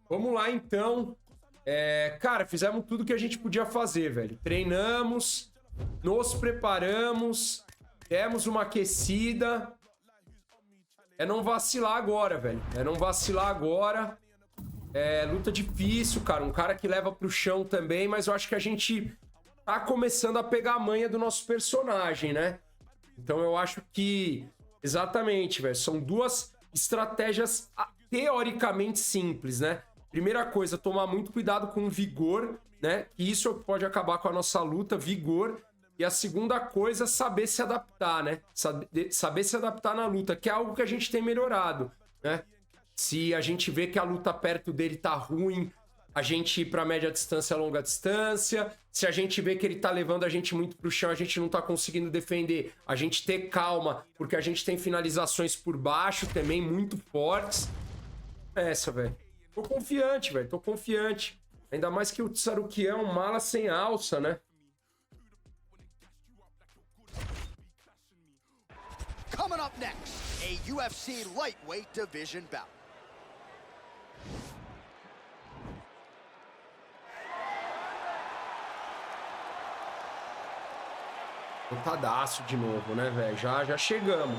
Vamos lá, então. Cara, fizemos tudo que a gente podia fazer, velho. Treinamos, nos preparamos, demos uma aquecida. É não vacilar agora, velho. É não vacilar agora. Luta difícil, cara. Um cara que leva pro chão também, mas eu acho que a gente tá começando a pegar a manha do nosso personagem, né? Então eu acho que... Exatamente, velho. São duas estratégias teoricamente simples, né? Primeira coisa, tomar muito cuidado com o vigor, né? E isso pode acabar com a nossa luta, vigor. E a segunda coisa, saber se adaptar, né? Saber se adaptar na luta, que é algo que a gente tem melhorado, né? Se a gente vê que a luta perto dele tá ruim, a gente ir pra média distância, longa distância. Se a gente vê que ele tá levando a gente muito pro chão, a gente não tá conseguindo defender, a gente ter calma, porque a gente tem finalizações por baixo também muito fortes. Essa, velho. Tô confiante, velho. Tô confiante. Ainda mais que o Tsaruki é um mala sem alça, né? Coming up next, a UFC lightweight division bout. Lutadaço de novo, né, velho? Já chegamos.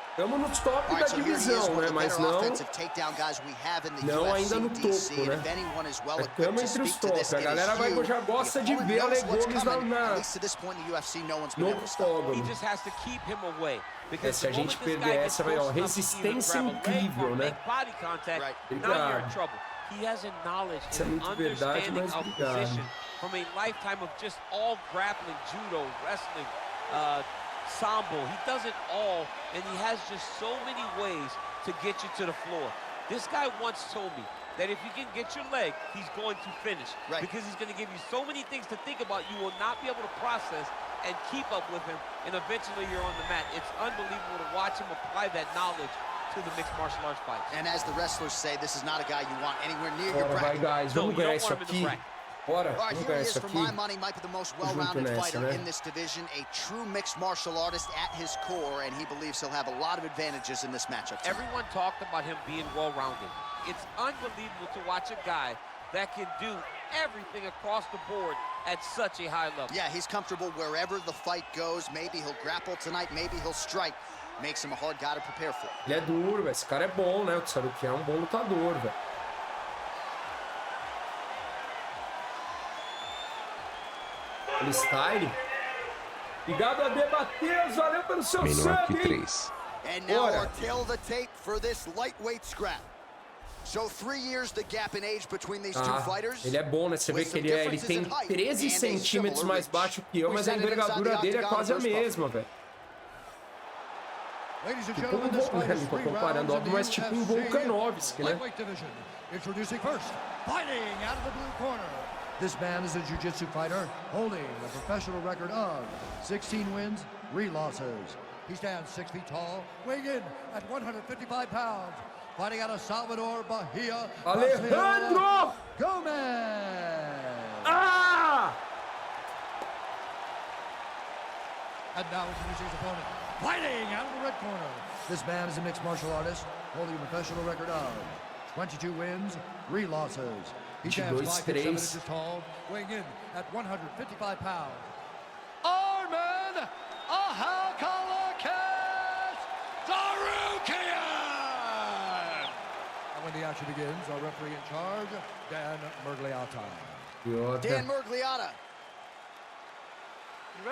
Estamos no top da divisão, né? Mas não ainda no topo, né? Estamos entre os top. A galera já gosta de ver a Legomes no octógono. Se a gente perder essa, vai, ó, resistência incrível, né? Obrigado. Isso é muito verdade, mas obrigado. Sambo, he does it all, and he has just so many ways to get you to the floor. This guy once told me that if you can get your leg, he's going to finish. Right. Because he's going to give you so many things to think about, you will not be able to process and keep up with him, and eventually you're on the mat. It's unbelievable to watch him apply that knowledge to the mixed martial arts fights. And as the wrestlers say, this is not a guy you want anywhere near your bracket. Guys, vamos ganhar isso aqui. Bora, vamos ganhar isso aqui. For my money, might be the most well-rounded fighter in this division, a true mixed martial artist at his core, and he believes he'll have a lot of advantages in this matchup. Everyone talked about him being well-rounded. It's unbelievable to watch a guy that can do everything across the board at such a high level. Yeah, he's comfortable wherever the fight goes. Maybe he'll grapple tonight, maybe he'll strike. Makes him a hard guy to prepare for. Ele é duro, velho. Esse cara é bom, né? O Tsaruki é um bom lutador, velho. Style. Obrigado a Debateus, valeu pelo seu sub, hein? And now our tail of the tape for this lightweight scrap. So 3 years the gap in age between these two fighters. Ele é bom, né? Você vê que ele tem 13 centímetros mais baixo que eu, mas a envergadura dele é quase a mesma, velho. Tipo não tô comparando, óbvio, mas tipo um Volkanovski, né? Introducing first, fighting out of the blue corner. This man is a jiu-jitsu fighter holding a professional record of 16 wins, 3 losses. He stands 6 feet tall, weighing in at 155 pounds. Fighting out of Salvador, Bahia, Alejandro Gomez. Ah! And now introducing his opponent, fighting out of the red corner. This man is a mixed martial artist holding a professional record of 22 wins, 3 losses. He stands 5 feet 7 inches tall, weighing in at 155 pounds. Arman Ahalkalakis Darukian! And when the action begins, our referee in charge, Dan Mergliata. Dan Mergliata. You ready? Are you ready?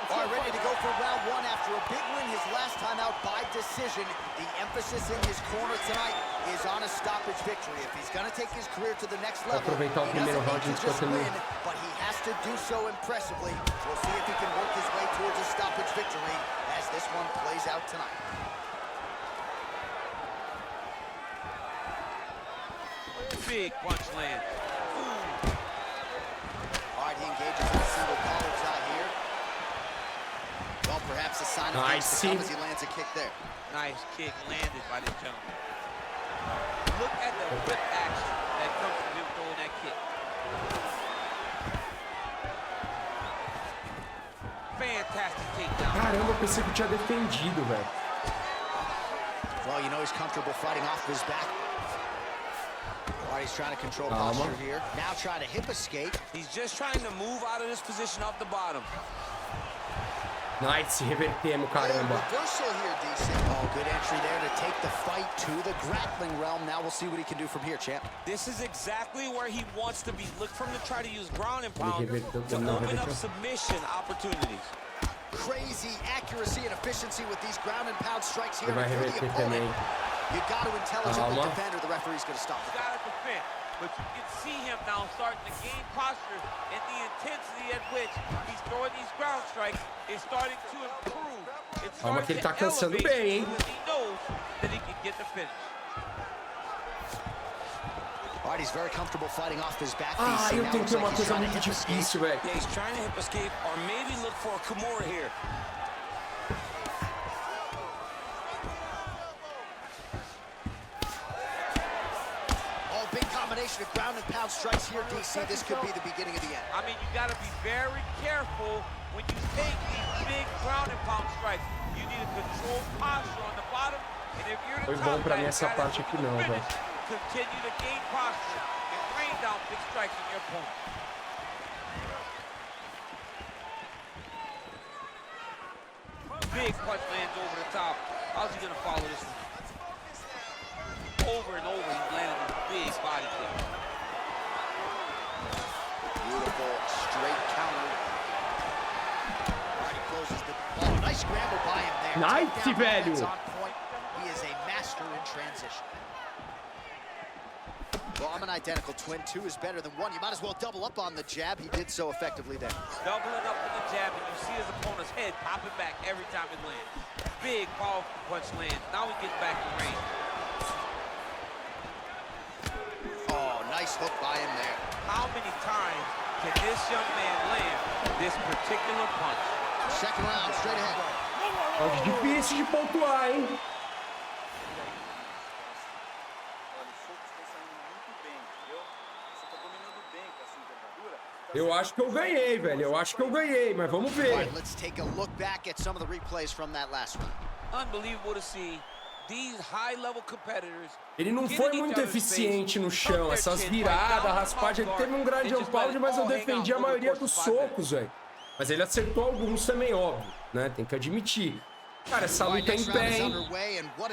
All right, ready to go for round 1 after a big win his last time out by decision. The emphasis in his corner tonight is on a stoppage victory. If he's going to take his career to the next level, he doesn't need to just win, but he has to do so impressively. We'll see if he can work his way towards a stoppage victory as this one plays out tonight. Big punch land. All right, he engages in a single collar tie here. Well, perhaps a sign of things to come as he lands a kick there. Nice kick landed by this gentleman. Look at the whip action that comes from him throwing that kick. pensei que eu tinha defendido, velho. Well, you know he's comfortable fighting off his back. He's trying to control posture here. Now trying to hip escape. He's just trying to move out of this position off the bottom. Nice, revertemos, caramba. Reversal here, DC. Oh, good entry there to take the fight to the grappling realm. Now we'll see what he can do from here, champ. This is exactly where he wants to be. Look for him to try to use ground and pound to open up submission opportunities. Crazy accuracy and efficiency with these ground and pound strikes here. You got to intelligently defend or the referee's going to stop. You got to defend, but you can see him now starting to gain posture, and the intensity at which he's throwing these ground strikes is starting to improve. It's starting que ele tá cansando bem, hein? He knows that he can get the finish. All right, he's very comfortable fighting off his back. Eu tentei uma coisa muito difícil, velho. Yeah, he's trying to hip escape or maybe look for a Kimura here. Combination of ground and pound strikes here, DC. This could be the beginning of the end. I mean, you got to be very careful when you take these big ground and pound strikes. You need to control posture on the bottom, and if you're the top guy, you gotta continue to gain posture and rain down big strikes on your opponent. Big punch lands over the top. How's he gonna follow this one? Over and over, he's landing a big body kick. Beautiful straight counter. Right, he closes the ball. Nice scramble by him there. Nice, velho. On point. He is a master in transition. Well, I'm an identical twin. Two is better than one. You might as well double up on the jab. He did so effectively there. Doubling up with the jab, and you see his opponent's head popping back every time it lands. Big, powerful punch lands. Now he gets back in range. Nice hook by him there. How many times can this young man land this particular punch? Second round, straight ahead. Difícil de pontuar, hein? Eu acho que eu ganhei, velho. Eu acho que eu ganhei, mas vamos ver. Right, let's take a look back at some of the replays from that last round. Unbelievable to see. Ele não foi muito eficiente no chão, essas viradas, raspagem. Ele teve um grande pound, mas eu defendi a maioria dos socos, velho. Mas ele acertou alguns também, óbvio, né? Tem que admitir. Cara, essa luta é em pé, hein?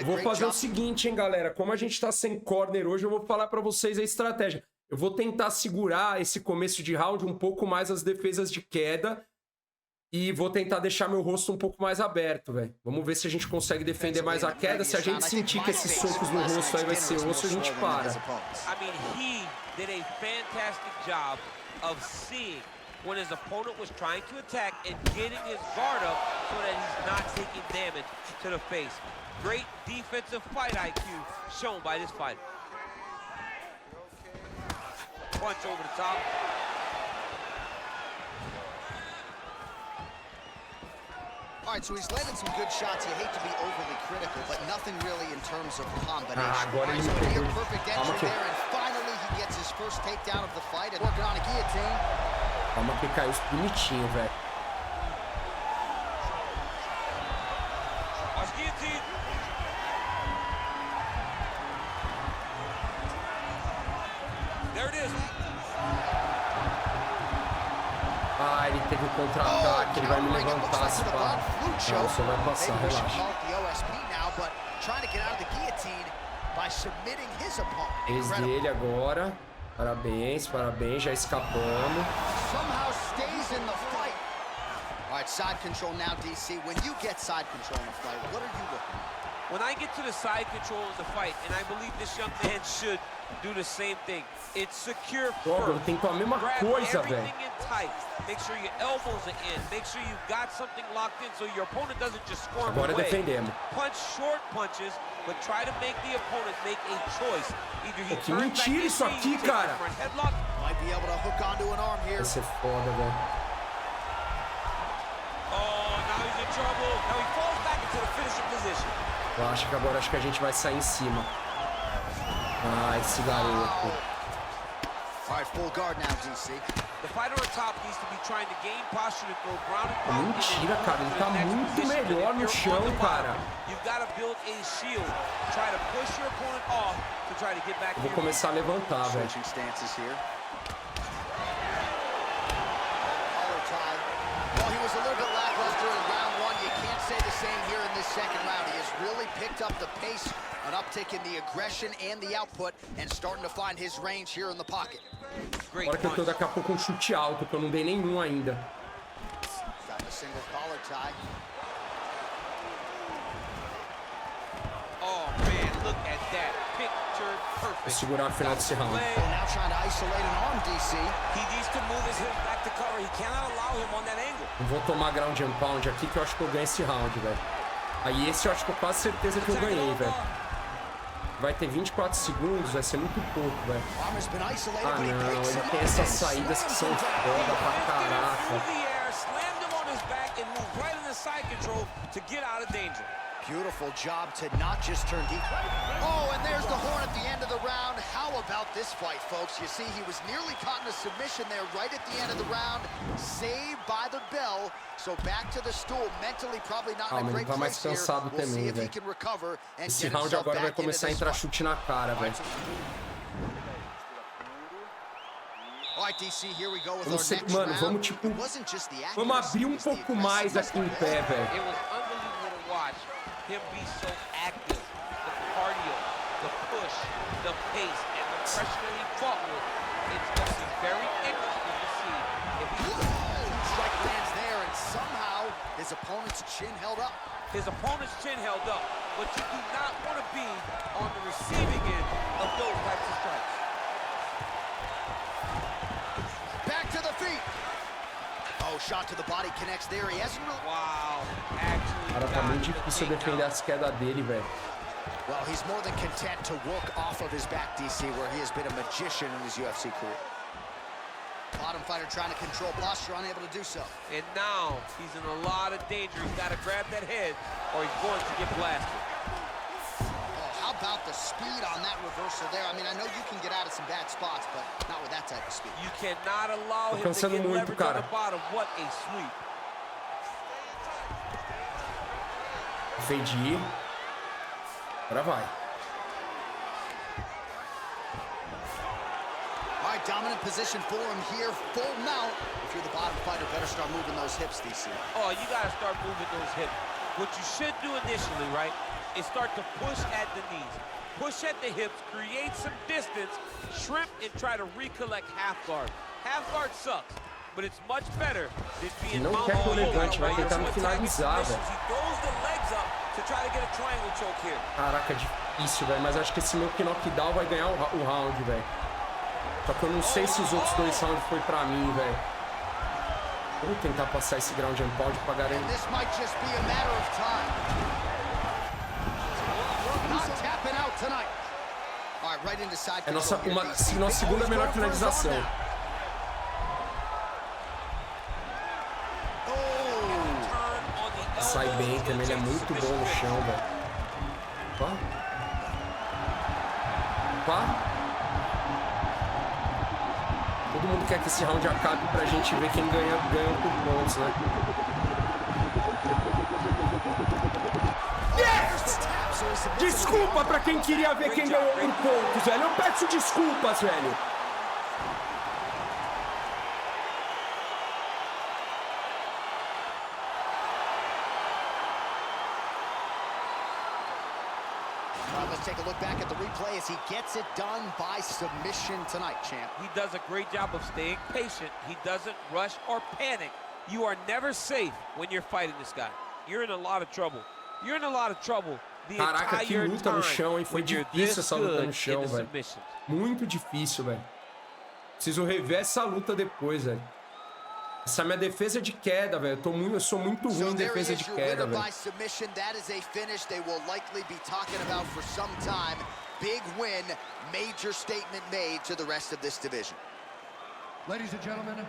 Eu vou fazer o seguinte, hein, galera. Como a gente tá sem corner hoje, eu vou falar pra vocês a estratégia. Eu vou tentar segurar esse começo de round um pouco mais as defesas de queda. E vou tentar deixar meu rosto um pouco mais aberto, velho. Vamos ver se a gente consegue defender mais a queda. Se a gente sentir que esses socos no rosto aí vai ser osso, a gente para. I mean, he did a fantastic job of seeing when his opponent was trying to attack and getting his guard up so that he's not taking damage to the face. Great defensive fight IQ shown by this fighter. Punch over the top. All right, so he's landed some good shots. You hate to be overly critical, but nothing really in terms of combination. Agora ele near perfect entry there, and finally he gets his first takedown of the fight and working on a guillotine. Calma que caiu bonitinho, velho. Watch guillotine. There it is. Ele teve o contra-ataque, ele vai me levantar, se pá. Não, só vai passar, relaxa. Ex dele agora. Parabéns, parabéns, já escapamos. Alright, side control now, DC. When you get side control in a fight, what are you looking at? When I get to the side control in the fight, and I believe this young man should do the same thing, it's secure first. Eu tenho a mesma coisa, velho. Make sure your elbows are in. Make sure you've got something locked in so your opponent doesn't just squirm Agora away. defendemos. Punch short punches, but try to make the opponent make a choice. Either he Que mentira isso aqui, cara. Might be able to hook onto an arm here. Vai ser foda, velho. Oh, now he's in trouble. Now he falls back into the finishing position. Eu acho que agora a gente vai sair em cima. Ah, esse garoto. All right, full guard now, DC. The fighter on top needs to be trying to gain posture to throw ground and pound. Mentira, cara, ele tá muito melhor no chão, cara. You've got to build a shield. Try to push your opponent off to try to get back. Eu vou começar a levantar, velho. Switching stances here. Well, he was a little bit lackluster in round one. You can't say the same here in this second round. He has really picked up the pace, an uptick in the aggression and the output, and starting to find his range here in the pocket. Agora que eu tô daqui a pouco um chute alto, que eu não dei nenhum ainda. Got a single collar tie. Oh man, look at that. Picture perfect. Vou segurar a final desse round. Now trying to isolate an arm, DC. He needs to move his hips back to cover. He cannot allow him on that angle. Não vou tomar ground and pound aqui, que eu acho que eu ganho esse round, velho. Aí esse eu acho que eu quase certeza que eu ganhei, velho. Vai ter 24 segundos, vai ser muito pouco, velho. Ah, não, ele tem essas saídas que são foda pra caraca. Beautiful job to not just turn deep. Oh, and there's the horn at the end of the round. How about this fight, folks? You see, he was nearly caught in a submission there right at the end of the round. Saved by the bell. So back to the stool. Mentally probably not in a great place here. We'll see if he can recover and Esse get round himself agora vai back into começar a this entrar fight. chute na cara, velho. All right, DC, here we go with our next Mano, round. vamos tipo, It wasn't just the vamos accuracy, abrir it was the pouco mais aqui em pé, velho. It was unbelievable to watch him be so active. The cardio, the push, the pace, and the pressure that he fought with. It's going to be very interesting to see if he... Strike lands there, and somehow his opponent's chin held up. His opponent's chin held up, but you do not want to be on the receiving end of those types of strikes. Back to the feet. Oh, shot to the body connects there. He hasn't really... Wow, actually... Cara, tá muito difícil defender as quedas dele, velho. Well, he's more than content to work off of his back, DC, where he has been a magician in his UFC career. Bottom fighter trying to control posture, unable to do so. And now he's in a lot of danger. He's got to grab that head or he's going to get blasted. Oh, how about the speed on that reversal there? I mean, I know you can get out of some bad spots, but not with that type of speed. You cannot allow him to get leverage on the bottom. What a sweep. Fade. Agora vai. All right, dominant position for him here. Full mount. If you're the bottom fighter, better start moving those hips, DC. Oh, you got to start moving those hips. What you should do initially, right, is start to push at the knees. Push at the hips, create some distance, shrimp, and try to recollect half guard. Half guard sucks, but it's much better than being Não quer que eu levante, vai tentar me finalizar, velho. Caraca, difícil, velho. Mas acho que esse meu knockdown vai ganhar o round, velho. Só que eu não sei se os outros dois rounds foi pra mim, velho. Vou tentar passar esse ground and pound pra garantir. É nossa segunda melhor finalização. Sai bem também, ele é muito bom no chão, velho. Opa. Opa. Todo mundo quer que esse round acabe pra gente ver quem ganha por pontos, né? Yes! Desculpa pra quem queria ver quem ganhou por pontos, velho. Eu peço desculpas, velho. Take a look back at the replay as he gets it done by submission tonight, champ. He does a great job of staying patient. He doesn't rush or panic. You are never safe when you're fighting this guy. You're in a lot of trouble. You're in a lot of trouble. Caraca, que luta no chão, hein? Foi difícil essa luta no chão, velho. Muito difícil, velho. Preciso rever essa luta depois, velho. Essa minha defesa de queda, velho. Eu sou muito ruim em defesa de queda, velho.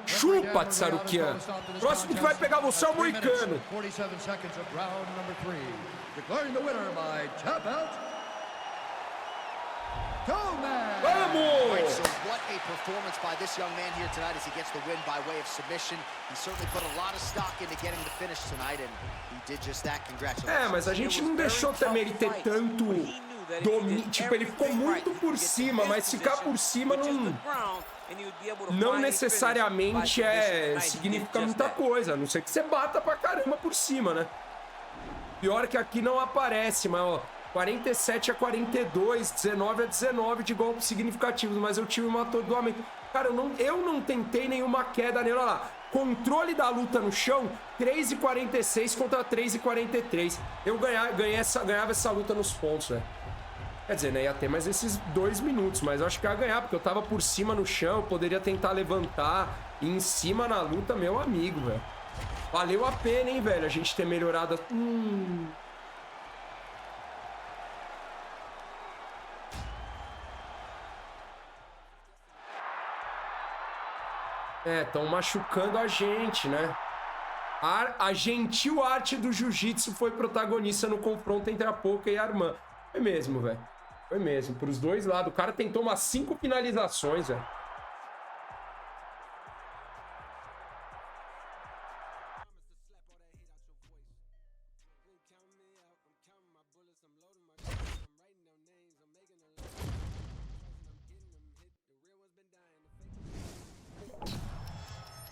Chupa, Tsarukian. Próximo que vai pegar você é o Moicano. 47 seconds of round number 3. Declaring the winner by tap out. Vamos! what a performance by this young man here tonight as he gets the win by way of submission. He certainly put a lot of stock into getting the finish tonight, and he did just that. Congratulations. Mas a gente não deixou também ele ter tanto domínio. Tipo, ele ficou muito por cima, mas ficar por cima não necessariamente significa muita coisa. A não ser que você bata pra caramba por cima, né? Pior que aqui não aparece, mas ó, 47-42, 19-19 de golpes significativos, mas o time matou do homem. Cara, eu não tentei nenhuma queda nele. Olha lá, controle da luta no chão, 3,46 contra 3,43. Eu ganhava essa luta nos pontos, velho. Quer dizer, né, ia ter mais esses 2 minutos, mas eu acho que ia ganhar, porque eu tava por cima no chão, eu poderia tentar levantar, e em cima na luta, meu amigo, velho. Valeu a pena, hein, velho, a gente ter melhorado. Estão machucando a gente, né? A gentil arte do jiu-jitsu foi protagonista no confronto entre a Poca e a Armand. Foi mesmo, velho. Foi mesmo, pros dois lados. O cara tentou umas 5 finalizações, velho.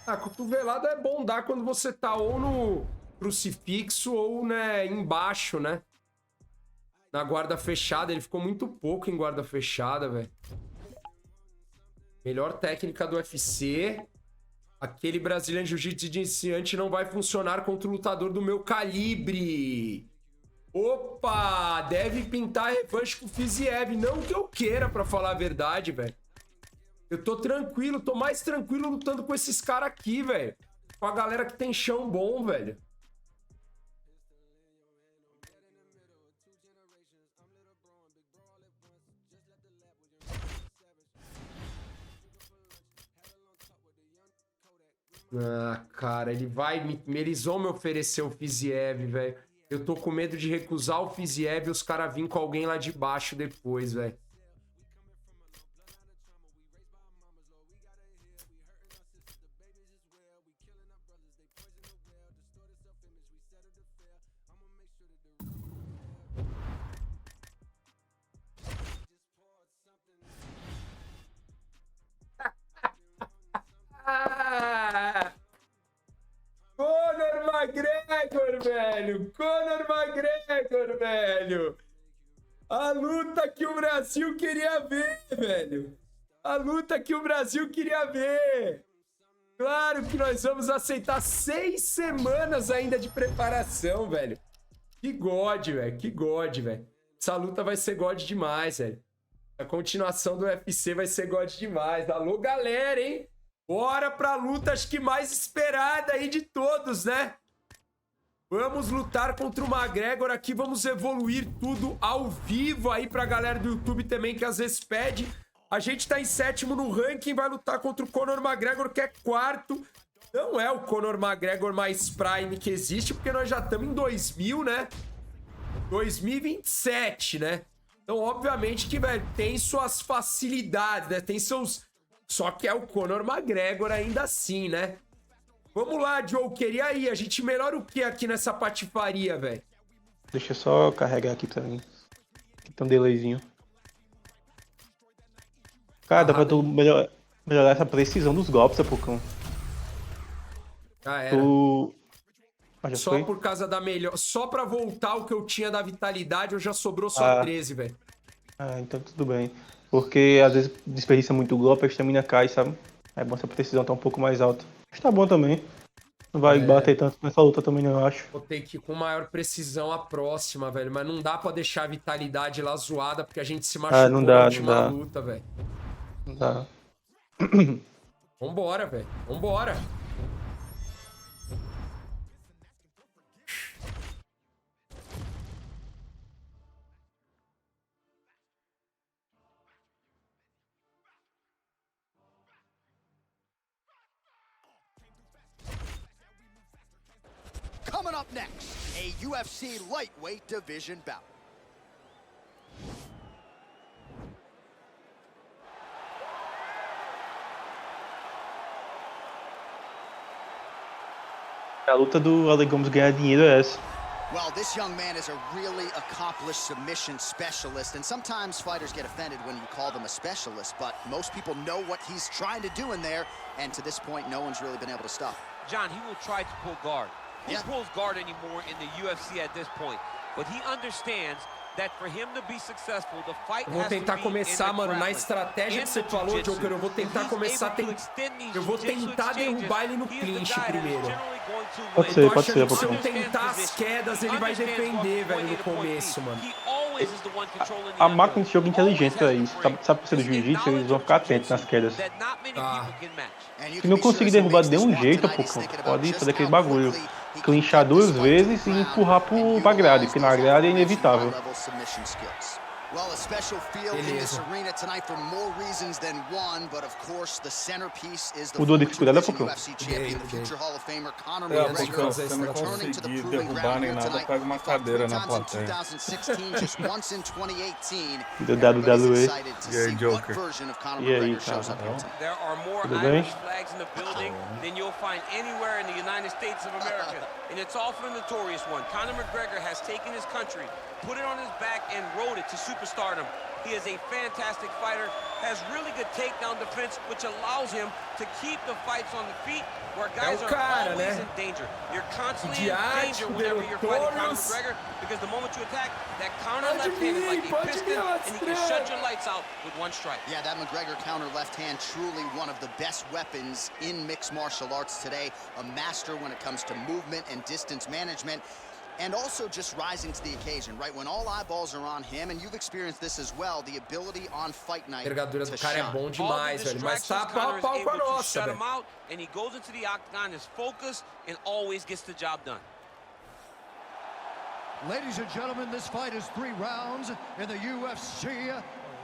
A cotovelada é bom dar quando você tá ou no crucifixo ou, né, embaixo, né? Na guarda fechada. Ele ficou muito pouco em guarda fechada, velho. Melhor técnica do UFC. Aquele Brazilian Jiu-Jitsu de iniciante não vai funcionar contra o lutador do meu calibre. Opa! Deve pintar revanche com o Fiziev. Não que eu queira, pra falar a verdade, velho. Eu tô tranquilo, tô mais tranquilo lutando com esses caras aqui, velho. Com a galera que tem chão bom, velho. Ah, cara, eles vão me oferecer o Fiziev, velho. Eu tô com medo de recusar o Fiziev e os caras virem com alguém lá de baixo depois, velho. Conor McGregor, velho! Conor McGregor, velho! A luta que o Brasil queria ver, velho! A luta que o Brasil queria ver! Claro que nós vamos aceitar 6 semanas ainda de preparação, velho! Que God, velho! Que God, velho! Essa luta vai ser God demais, velho! A continuação do UFC vai ser God demais! Alô, galera, hein? Bora pra luta, acho que mais esperada aí de todos, né? Vamos lutar contra o McGregor aqui, vamos evoluir tudo ao vivo aí pra galera do YouTube também, que às vezes pede. A gente tá em 7º no ranking, vai lutar contra o Conor McGregor, que é 4º. Não é o Conor McGregor mais prime que existe, porque nós já estamos em 2000, né? 2027, né? Então, obviamente que, velho, tem suas facilidades, né? Tem seus... Só que é o Conor McGregor ainda assim, né? Vamos lá, Joker. E aí, a gente melhora o que aqui nessa patifaria, velho? Deixa eu só carregar aqui pra mim. Aqui tem um delayzinho. Cara, dá pra tu melhorar essa precisão dos golpes, Pocão. Já era. Já só foi? Por causa da melhor... Só pra voltar o que eu tinha da vitalidade, eu já sobrou só 13, velho. Ah, então tudo bem. Porque às vezes desperdiça muito golpe, a estamina cai, sabe? É bom se a precisão tá um pouco mais alta. Mas tá bom também. Não vai bater tanto nessa luta também, não, eu acho. Vou ter que ir com maior precisão a próxima, velho. Mas não dá pra deixar a vitalidade lá zoada, porque a gente se machucou na última luta, velho. Não dá. Vambora, velho. Vambora. Coming up next, a UFC lightweight division bout. A luta do Ale Gomes ganhar dinheiro é essa. Well, this young man is a really accomplished submission specialist, and sometimes fighters get offended when you call them a specialist, but most people know what he's trying to do in there, and to this point, no one's really been able to stop. John, he will try to pull guard. He pulls guard anymore in the UFC at this point, but he understands that for him to be successful, the fight vou tentar começar, mano, na estratégia que você falou, Joker. Eu vou tentar começar eu vou tentar derrubar ele no clinch primeiro. Pode ser, pode ser. Se eu tentar as quedas, ele vai defender, velho, no começo, mano. A máquina de jogo é inteligente pra isso. Sabe por ser do jiu-jitsu, eles vão ficar atentos nas quedas. Se não conseguir derrubar de nenhum jeito, pô, pode fazer aquele bagulho. Clinchar 2 vezes e empurrar pra grade, porque na grade é inevitável. Well, a special field in this arena tonight for more reasons than one, but of course the centerpiece is the Mudou a dificuldade, Pocão? UFC champion, the future Hall of Famer Conor McGregor, returning to the proving ground here tonight. Fought 3 times in 2016, just once in 2018. WWE. Excited to see what version of Conor McGregor shows up here tonight. There are more Irish flags in the building than you'll find anywhere in the United States of America, and it's all for the notorious one. Conor McGregor has taken his country, put it on his back, and rode it to superstardom. He is a fantastic fighter, has really good takedown defense, which allows him to keep the fights on the feet where guys are always in danger. You're constantly in danger whenever you're fighting Conor McGregor, because the moment you attack, that counter left hand is like a piston, and he can shut your lights out with one strike. Yeah, that McGregor counter left hand, truly one of the best weapons in mixed martial arts today. A master when it comes to movement and distance management. And also just rising to the occasion, right? When all eyeballs are on him, and you've experienced this as well, the ability on fight night to shine. É bom demais, velho. Mas tá pau com a nossa, velho. And he goes into the octagon, is focused, and always gets the job done. Ladies and gentlemen, this fight is 3 rounds in the UFC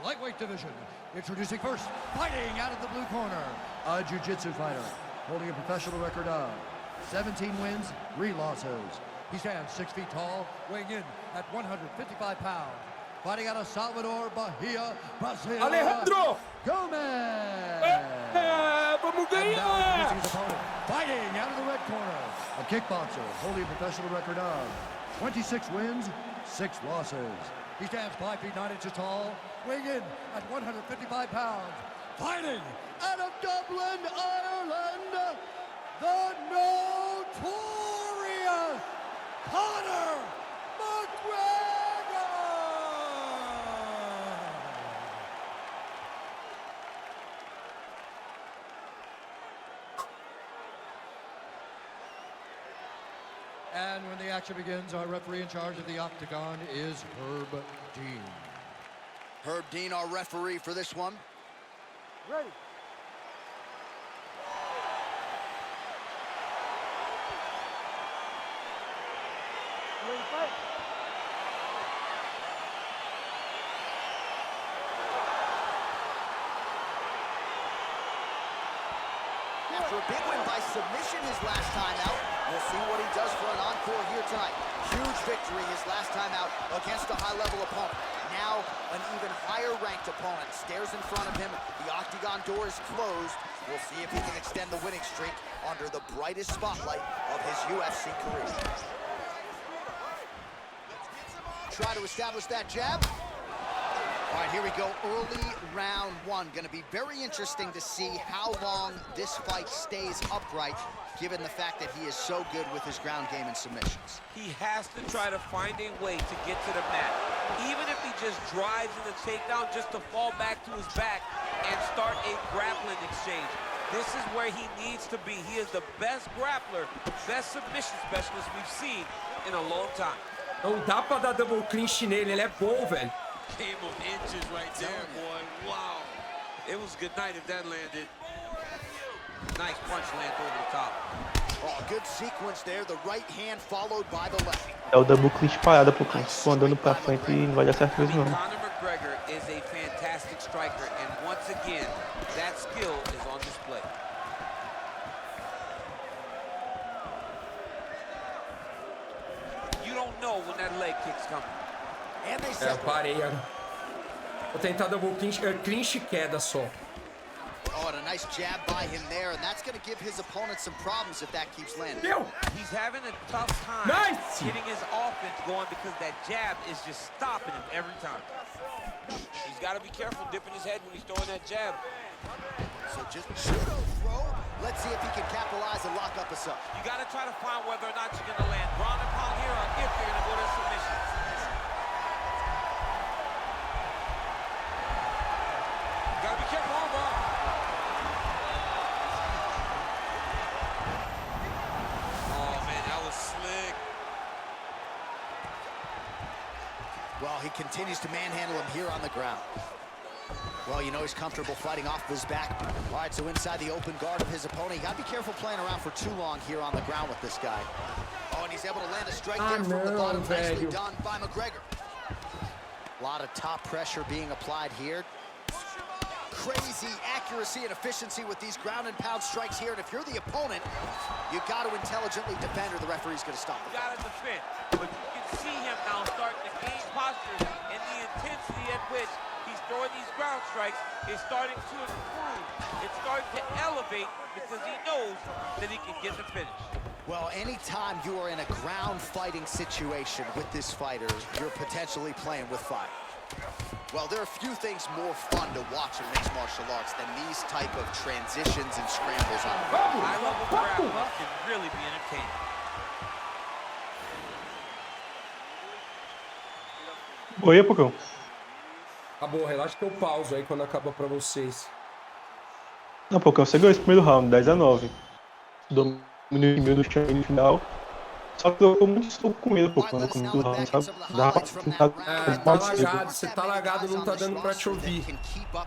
lightweight division. Introducing first, fighting out of the blue corner, a jiu-jitsu fighter, holding a professional record of 17 wins, 3 losses. He stands 6 feet tall, weighing in at 155 pounds. Fighting out of Salvador, Bahia, Brazil, Alejandro Gomez. Vamos ganhar! Now his opponent, fighting out of the red corner, a kickboxer, holding a professional record of 26 wins, 6 losses. He stands 5 feet 9 inches tall, weighing in at 155 pounds. Fighting out of Dublin, Ireland, the notorious Conor McGregor! And when the action begins, our referee in charge of the octagon is Herb Dean. Herb Dean, our referee for this one. Ready. After a big win by submission his last time out, we'll see what he does for an encore here tonight. Huge victory his last time out against a high-level opponent. Now, an even higher-ranked opponent stares in front of him. The octagon door is closed. We'll see if he can extend the winning streak under the brightest spotlight of his UFC career. Try to establish that jab. All right, here we go, early round 1. Going to be very interesting to see how long this fight stays upright, given the fact that he is so good with his ground game and submissions. He has to try to find a way to get to the mat. Even if he just drives in the takedown just to fall back to his back and start a grappling exchange. This is where he needs to be. He is the best grappler, best submission specialist we've seen in a long time. Não dá pra dar double clinch nele, ele é bom, velho. Game of inches right there, boy. Wow. It was good night if that landed. Nice punch land over the top. Oh, good sequence there. The right hand followed by the left. É o double clinch parada, pô. Se for andando pra frente não vai dar certo mesmo, não. Conor McGregor is a fantastic striker, and once again, that skill is on display. You don't know when that leg kick's coming. Parei agora. Vou tentar double clinch, clinch e queda só. Oh, and a a nice jab by him there, and that's going to give his opponent some problems if that keeps landing. He's having a tough time getting his offense going because that jab is just stopping him every time. He's got to be careful dipping his head when he's throwing that jab. So just judo throw. Let's see if he can capitalize and lock up a sub. You got to try to find whether or not you're going to land ground and pound here or if you're going to go to submission. Got to be careful, bro. Oh, man, that was slick. Well, he continues to manhandle him here on the ground. Well, you know he's comfortable fighting off his back. All right, so inside the open guard of his opponent. You got to be careful playing around for too long here on the ground with this guy. Oh, and he's able to land a strike there from the bottom. Nicely done by McGregor. A lot of top pressure being applied here. Crazy accuracy and efficiency with these ground and pound strikes here. And if you're the opponent, you got to intelligently defend or the referee's going to stop you. Got to defend. But you can see him now starting to gain posture and the intensity at which he's throwing these ground strikes is starting to improve. It's starting to elevate because he knows that he can get the finish. Well, anytime you are in a ground fighting situation with this fighter, you're potentially playing with fire. Well, there are few things more fun to watch in mixed martial arts than these type of transitions and scrambles on the ground. High-level grappling can really be entertaining. Oi, Pocão. Acabou, relaxa que eu pauso aí quando acaba pra vocês. Não, Pocão, você ganhou esse primeiro round, 10-9. Dominou no chão no final. Só que eu tô muito soco com ele, Pocão, no começo do round, sabe? Dá pra tentar... tá lagado, você tá lagado, não tá dando pra te ouvir.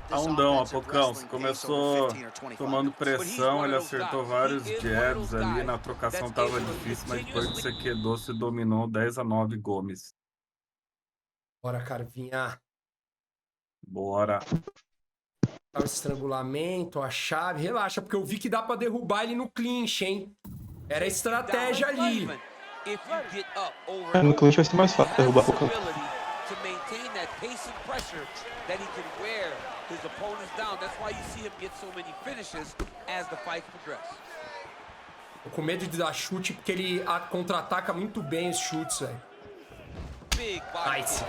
Raundão, ó, Pocão, você começou tomando pressão, ele acertou vários jabs ali, na trocação tava difícil, mas depois que você quedou, você dominou 10-9 Gomes. Bora, Carvinha. Bora. O estrangulamento, a chave. Relaxa, porque eu vi que dá pra derrubar ele no clinch, hein? Era a estratégia ali. No clinch vai ser mais fácil derrubar o Pocão. Tô com medo de dar chute porque ele contra-ataca muito bem os chutes, velho. Nice.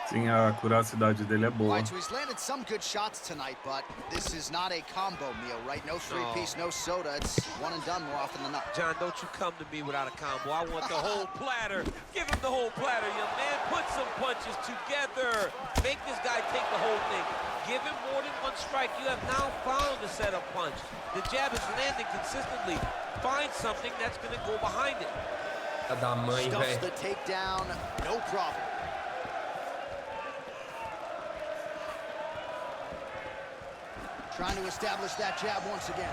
Sim, a curiosidade dele é boa. So he's landed some good shots tonight, but this is not a combo meal, right? No three-piece, no soda. It's one and done more often than not. John, don't you come to me without a combo. I want the whole platter. Give him the whole platter, young man. Put some punches together. Make this guy take the whole thing. Give him more than one strike. You have now found a setup punch. The jab is landing consistently. Find something that's going to go behind it. Da mãe, velho. The takedown, no problem. Trying to establish that jab once again.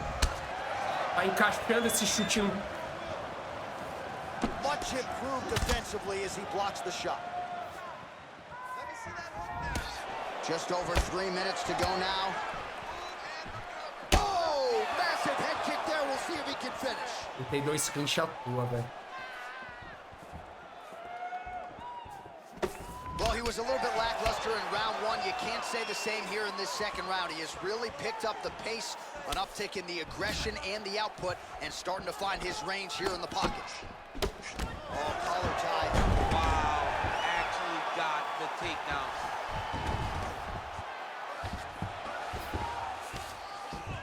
Tá encaixando esse chutinho. Much improved defensively as he blocks the shot. Just over 3 minutes to go now. Oh, massive head kick there. We'll see if he can finish. Tem 2 clinch à toa, velho. Well, he was a little bit lackluster in round 1. You can't say the same here in this second round. He has really picked up the pace, an uptick in the aggression and the output, and starting to find his range here in the pocket. Oh, collar tie. Wow, actually got the takedown.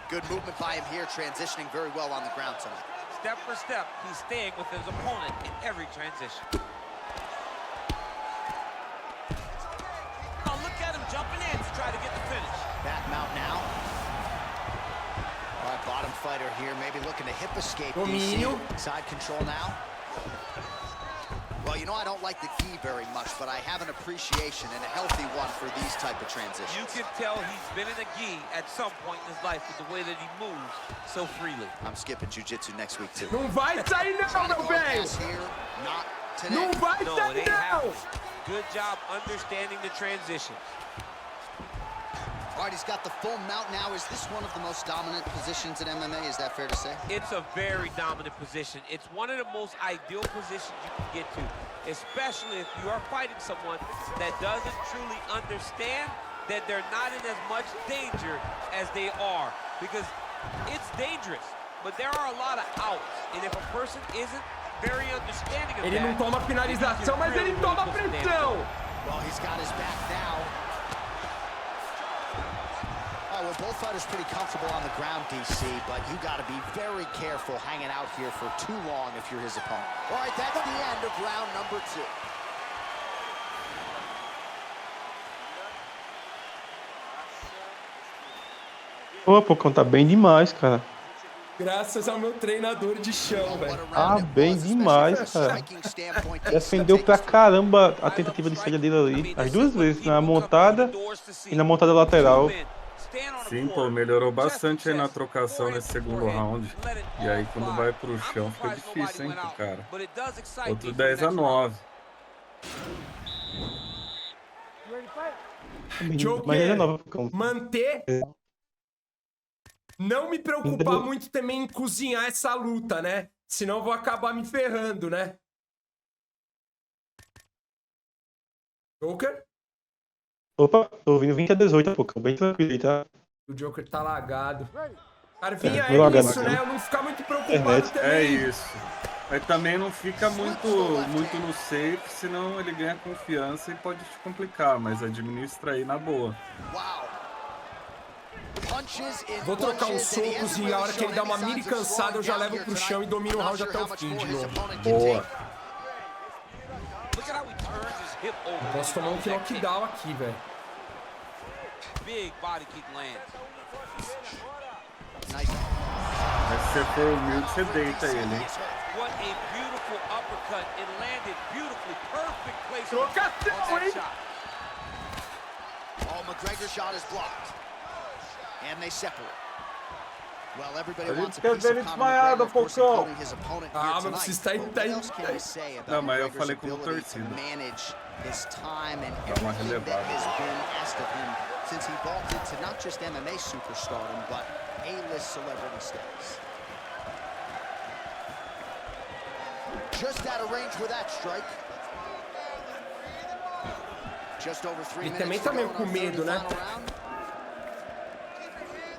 Good movement by him here, transitioning very well on the ground tonight. Step for step, he's staying with his opponent in every transition. Jumping in to try to get the finish. Back mount now. All right, bottom fighter here, maybe looking to hip escape. Side control now. Well, you know I don't like the gi very much, but I have an appreciation and a healthy one for these type of transitions. You can tell he's been in a gi at some point in his life with the way that he moves so freely. I'm skipping jiu-jitsu next week, too. Não vai sair não, meu velho! Não vai sair não! Good job understanding the transitions. All right, he's got the full mount now. Is this one of the most dominant positions in MMA? Is that fair to say? It's a very dominant position. It's one of the most ideal positions you can get to, especially if you are fighting someone that doesn't truly understand that they're not in as much danger as they are, because it's dangerous, but there are a lot of outs, and if a person isn't very understanding of ele não toma finalização, mas ele toma pressão. Well, he's got his back now. Well, both fighters pretty comfortable on the ground, DC, but you got to be very careful hanging out here for too long if you're his opponent. All right, that's the end of round number 2. Pô, Pocão, tá bem demais, cara. Graças ao meu treinador de chão, velho. Ah, bem demais, cara. Defendeu pra caramba a tentativa de saída dele ali. As duas vezes, na montada e na montada lateral. Sim, pô, melhorou bastante aí na trocação nesse segundo round. E aí quando vai pro chão fica difícil, hein, pro cara. Outro 10-9. Joker, manter... Não me preocupar muito também em cozinhar essa luta, né? Senão eu vou acabar me ferrando, né? Joker? Opa, tô ouvindo 20-18, Pocão, bem tranquilo, tá? O Joker tá lagado. Cara, vinha isso, né? Eu não ficar muito preocupado também. É isso. Mas também não fica muito no safe, senão ele ganha confiança e pode te complicar, mas administra aí na boa. Vou trocar uns socos e a hora que ele dá uma mini cansada eu já levo pro chão e domino o round até o fim de novo. Boa. Eu posso tomar um knockdown aqui, velho. Mas se você for humilde, você deita ele, hein? Trocação, hein? McGregor's shot is blocked. And they separate. Well, everybody Ele wants a quer piece ver ele of Conor desmaiado, McGregor, of course, Pocão. including his opponent Ah, here mas tonight. você está aí. What else can we say about Não, mas eu McGregor's falei como ability to torcida. manage his time and Dá uma everything that relevada. has been asked of him since he vaulted to not just MMA superstardom, but A-list celebrity status. Just out of range with that strike. Just over 3 Ele minutes também to tá go meio in com our medo, third né? and final round.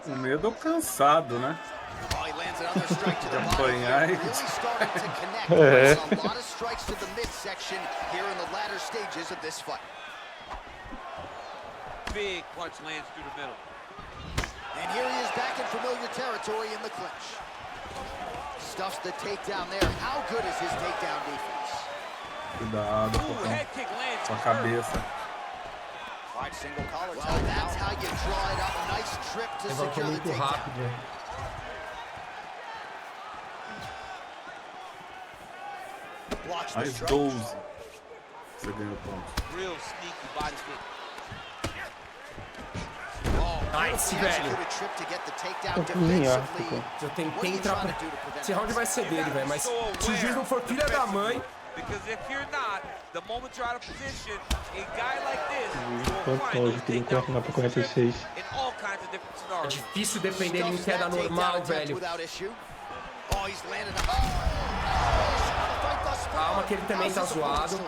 O medo ou cansado, né? Oh, he lands another strike to the De body. apanhar e... Really starting to connect. A lot of strikes to the midsection here in the latter stages of this fight. Big punch lands through the middle. And here he is back in familiar territory in the clinch. Stuffs the takedown there. How good is his takedown defense? Cuidado, Pocão. Com a cabeça. Wide single collar tie. Well, that's how you draw it up. Nice trip to secure the muito takedown. rápido. Blocks the Mais strike. 12. Você ganhou ponto. Real sneaky body kick. Nice, velho. Eu tentei entrar pra... Esse round vai ser dele, velho. Mas se o juiz não for filha da mãe... Hoje tem que continuar pra 46. É difícil defender ele em queda normal, velho. Calma que ele também tá zoado.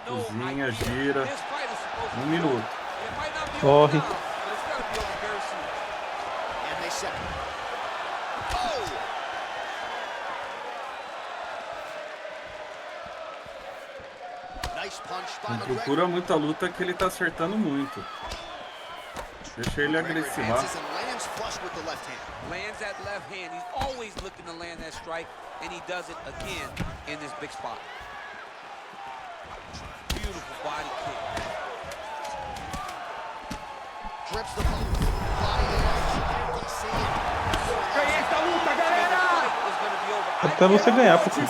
Cozinha, gira. 1 minuto. Corre. Não procura muita luta que ele tá acertando muito. Deixa ele agressivar. Lands that left hand. He's always looking to land that strike, and he does it again in this big spot. Beautiful body kick. Grips the body. Ganhei essa luta, galera! Até você ganhar, porque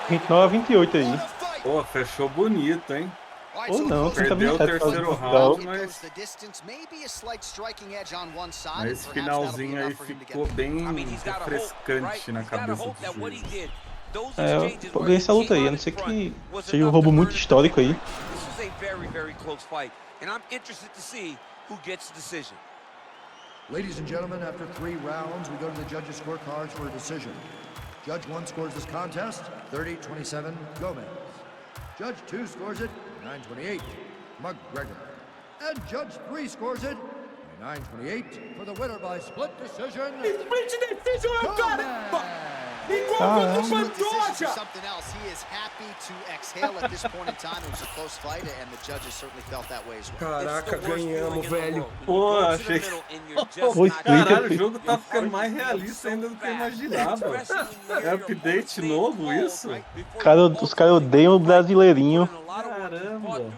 29-28 aí. Pô, fechou bonito, hein? Ou não, perdeu o 27 terceiro round, mas esse finalzinho aí ficou bem refrescante na cabeça do juiz. Eu ganhei essa luta aí, a não ser que seja um roubo muito histórico aí. Ladies and gentlemen, after 3 rounds, we go to the judges' scorecards for a decision. Judge 1 scores this contest 30-27 Gomez. Judge 2 scores it 9-28 McGregor. And Judge 3 scores it 29-28 for the winner by split decision. Split decision, cara! Igual Caramba. contra o Pantoja! Something else. He is happy to exhale at this point in time. It was a close fight, and the judges certainly felt that way as well. Caraca, ganhamos, velho. Pô, achei que... Caralho, o jogo tá ficando mais realista ainda do que eu imaginava. É update novo isso? Os caras odeiam o brasileirinho. Caramba.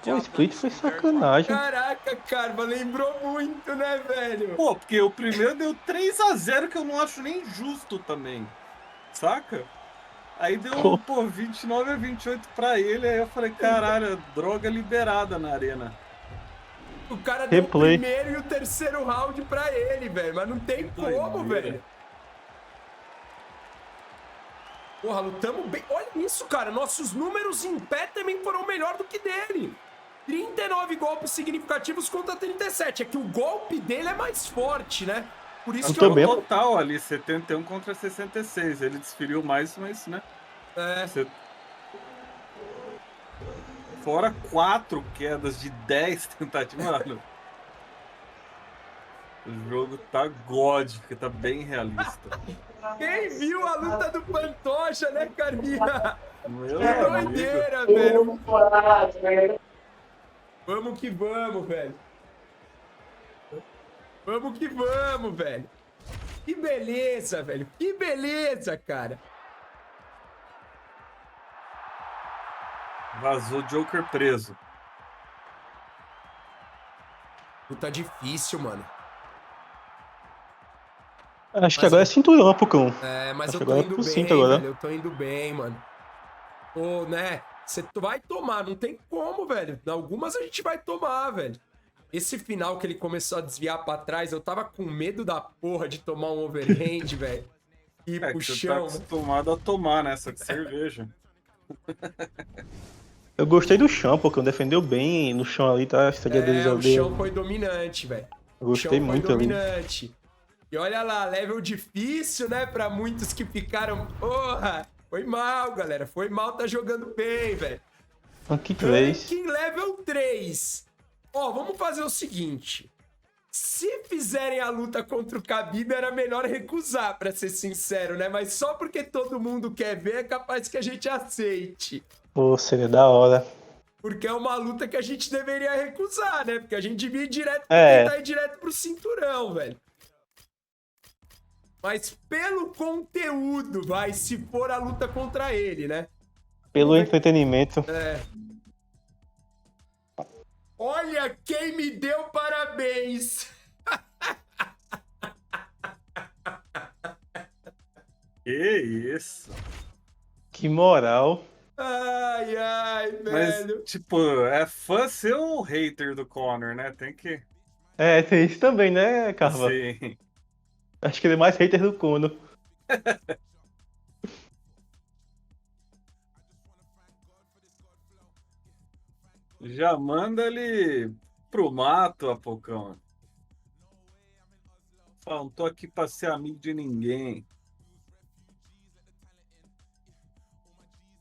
O split foi sacanagem. Caraca, cara, lembrou muito, né, velho? Pô, porque o primeiro deu 3-0, que eu não acho nem justo também. Saca? Aí deu, pô, 29-28 pra ele, aí eu falei, caralho, droga liberada na arena. O cara deu o primeiro e o terceiro round pra ele, velho, mas não tem como, velho. Porra, lutamos bem. Olha isso, cara. Nossos números em pé também foram melhor do que dele. 39 golpes significativos contra 37. É que o golpe dele é mais forte, né? Por isso que é o total ali, 71 contra 66. Ele desferiu mais, mas, né? É. Fora 4 quedas de 10 tentativas. Mano, o jogo tá God, porque tá bem realista. Quem viu a luta do Pantoja, né, Carminha? Meu que doideira, amigo. Velho. Vamos que vamos, velho. Vamos que vamos, velho. Que beleza, velho. Que beleza, cara. Vazou Joker preso. Luta difícil, mano. Acho que agora é cinturão, Pucão. É, mas acho eu tô indo bem, agora. velho. Eu tô indo bem, mano. Ô, né? Você vai tomar, não tem como, velho. Algumas a gente vai tomar, velho. Esse final que ele começou a desviar pra trás, eu tava com medo da porra de tomar um overhand, velho. E pro Você chão. tá acostumado a tomar, né? Essa de cerveja. Eu gostei do chão, Pucão. Defendeu bem no chão ali, tá? O chão foi dominante, velho. Gostei muito ali. Dominante. E olha lá, level difícil, né? Pra muitos que ficaram... Porra, foi mal, galera. Foi mal, tá jogando bem, velho. Ranking 3. Ranking level 3. Ó, vamos fazer o seguinte. Se fizerem a luta contra o Khabib, era melhor recusar, pra ser sincero, né? Mas só porque todo mundo quer ver, é capaz que a gente aceite. Pô, seria da hora. Porque é uma luta que a gente deveria recusar, né? Porque a gente devia ir direto, tentar ir direto pro cinturão, velho. Mas pelo conteúdo, se for a luta contra ele, né? Pelo entretenimento. É. Olha quem me deu parabéns! Que isso? Que moral. Ai, velho. Mas, tipo, é fã ser um hater do Conor, né? Tem que... É, tem isso também, né, Carva? Sim. Acho que ele é mais hater do Conor. Já manda ele pro mato, Apocão. Fala, não tô aqui pra ser amigo de ninguém.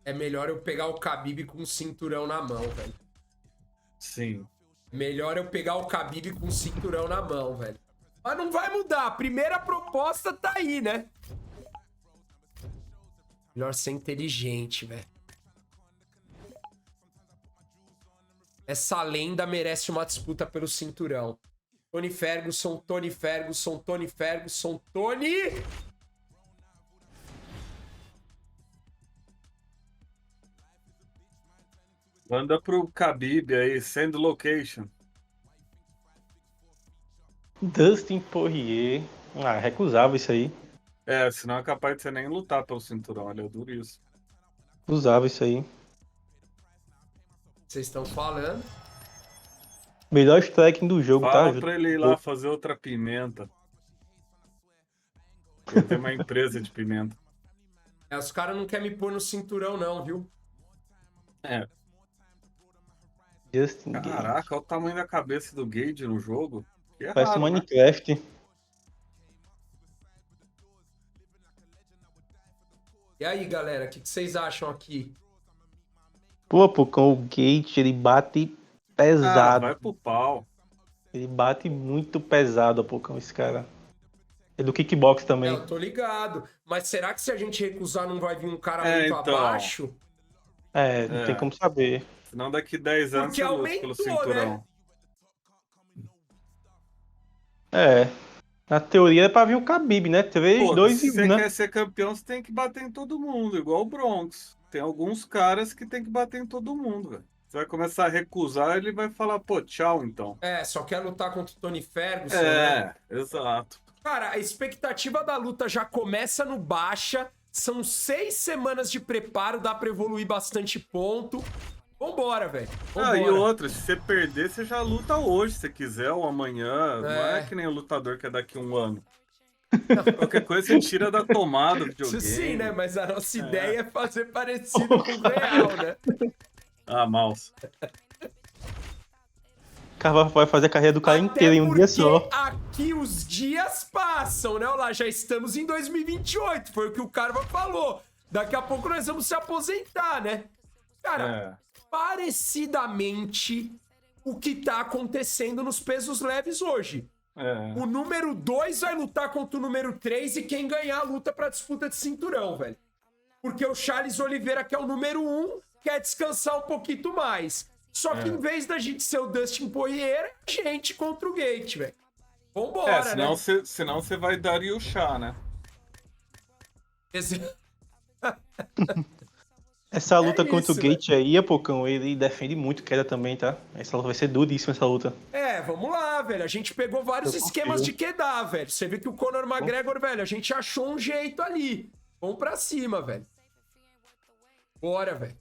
É melhor eu pegar o Khabib com o cinturão na mão, velho. Sim. Melhor eu pegar o Khabib com o cinturão na mão, velho. Mas não vai mudar. A primeira proposta tá aí, né? Melhor ser inteligente, velho. Essa lenda merece uma disputa pelo cinturão. Tony Ferguson, Tony Ferguson, Tony Ferguson, Tony... Manda pro Khabib aí, send location. Dustin Poirier. Ah, recusava isso aí. É, senão é capaz de você nem lutar pelo cinturão, ele é duríssimo. Usava isso aí. Vocês estão falando? Melhor striking do jogo, Fala tá? pra ele ir lá fazer outra pimenta. Ele tem uma empresa de pimenta. É, os caras não querem me pôr no cinturão, não, viu? É. Justin Caraca, Gage. olha o tamanho da cabeça do Gage no jogo. Que Parece errado, Minecraft. né? E aí, galera, o que vocês acham aqui? Pô, com o Gage, ele bate pesado. Vai pro pau. Ele bate muito pesado, Apocão, esse cara. É do kickbox também. Eu tô ligado. Mas será que se a gente recusar não vai vir um cara muito abaixo? Não tem como saber. Senão daqui 10 anos porque você luta aumentou, pelo cinturão. Né? Na teoria é pra vir o Khabib, né? 3, 2 e 1, Se você né? quer ser campeão, você tem que bater em todo mundo, igual o Bronx. Tem alguns caras que tem que bater em todo mundo, velho. Você vai começar a recusar, ele vai falar, pô, tchau, então. Só quer lutar contra o Tony Ferguson, né? Exato. Cara, a expectativa da luta já começa no baixa. São 6 semanas de preparo, dá pra evoluir bastante ponto. Vambora, velho. E outra, se você perder, você já luta hoje, se quiser, ou amanhã. Não é que nem o lutador que é daqui 1 ano. Qualquer coisa você tira da tomada do videogame. Isso sim, né? Mas a nossa ideia é fazer parecido com o real, né? Mouse. O cara vai fazer a carreira do cara inteira em um dia só. Aqui os dias passam, né? Olha lá, já estamos em 2028. Foi o que o Carva falou. Daqui a pouco nós vamos se aposentar, né? Cara, parecidamente o que tá acontecendo nos pesos leves hoje. O número 2 vai lutar contra o número 3 e quem ganhar a luta pra disputa de cinturão, velho. Porque o Charles Oliveira, que é o número 1, quer descansar um pouquinho mais. Só que em vez da gente ser o Dustin Poirier, a gente contra o Gate, velho. Vambora, senão né? Senão você vai dar o chá, né? Essa luta contra o Gate aí, Apocão, ele defende muito queda também, tá? Essa luta vai ser duríssima, essa luta. Vamos lá, velho. A gente pegou vários esquemas de quedar, velho. Você viu que o Conor McGregor, velho, a gente achou um jeito ali. Vamos pra cima, velho. Bora, velho.